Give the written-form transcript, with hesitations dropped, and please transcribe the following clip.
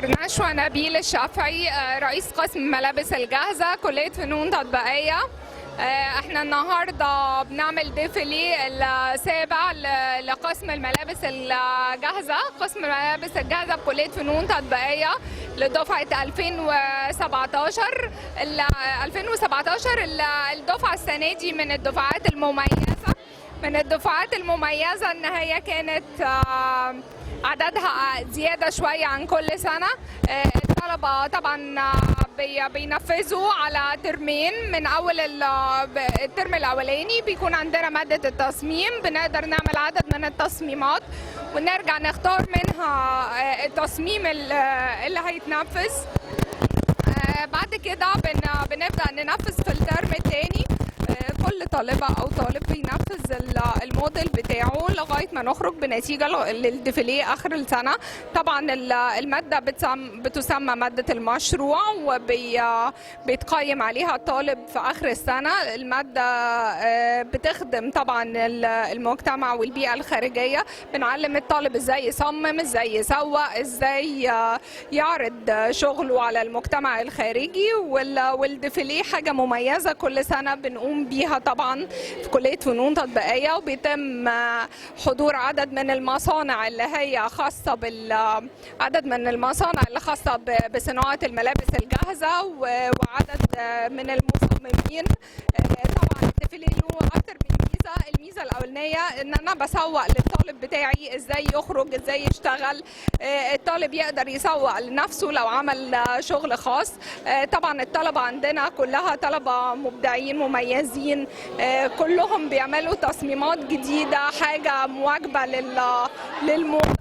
نشوى نبيل الشافعي، رئيس قسم ملابس الجاهزة كلية فنون تطبيقية. احنا النهارده بنعمل ديفيلي السابع لقسم الملابس الجاهزة، قسم الملابس الجاهزة بكلية فنون تطبيقية لدفعة 2017. الدفعة السنة دي من الدفعات المميزة ان هي كانت عددها زيادة شوية عن كل سنة. الطلبة طبعا بينفذوا على ترمين. من أول الترم الأولاني بيكون عندنا مادة التصميم، بنقدر نعمل عدد من التصميمات ونرجع نختار منها التصميم اللي هيتنفذ. بعد كده بنبدأ ننفذ في الترم الثاني. كل طالبة أو طالب بينفذ الموديل بتاعه لغاية ما نخرج بنتيجة للديفيليه آخر السنة. طبعا المادة بتسمى مادة المشروع وبيتقيم عليها الطالب في آخر السنة. المادة بتخدم طبعا المجتمع والبيئة الخارجية. بنعلم الطالب ازاي يصمم، ازاي يسوق، ازاي يعرض شغله على المجتمع الخارجي. والديفيليه حاجة مميزة كل سنة بنقوم بيها طبعا في كلية فنون تطبيقية، وبيتم حضور عدد من المصانع اللي هي خاصة بصناعة الملابس الجاهزة، وعدد من المصممين. طبعا الديفيليه له أكتر من ميزة. الميزة الأولانية إن أنا بسوق للطالب بتاعي ازاي يخرج، ازاي يشتغل. الطالب يقدر يسوق لنفسه لو عمل شغل خاص. طبعا الطلبة عندنا كلها طلبة مبدعين مميزين، كلهم بيعملوا تصميمات جديدة، حاجة مواكبة للموضة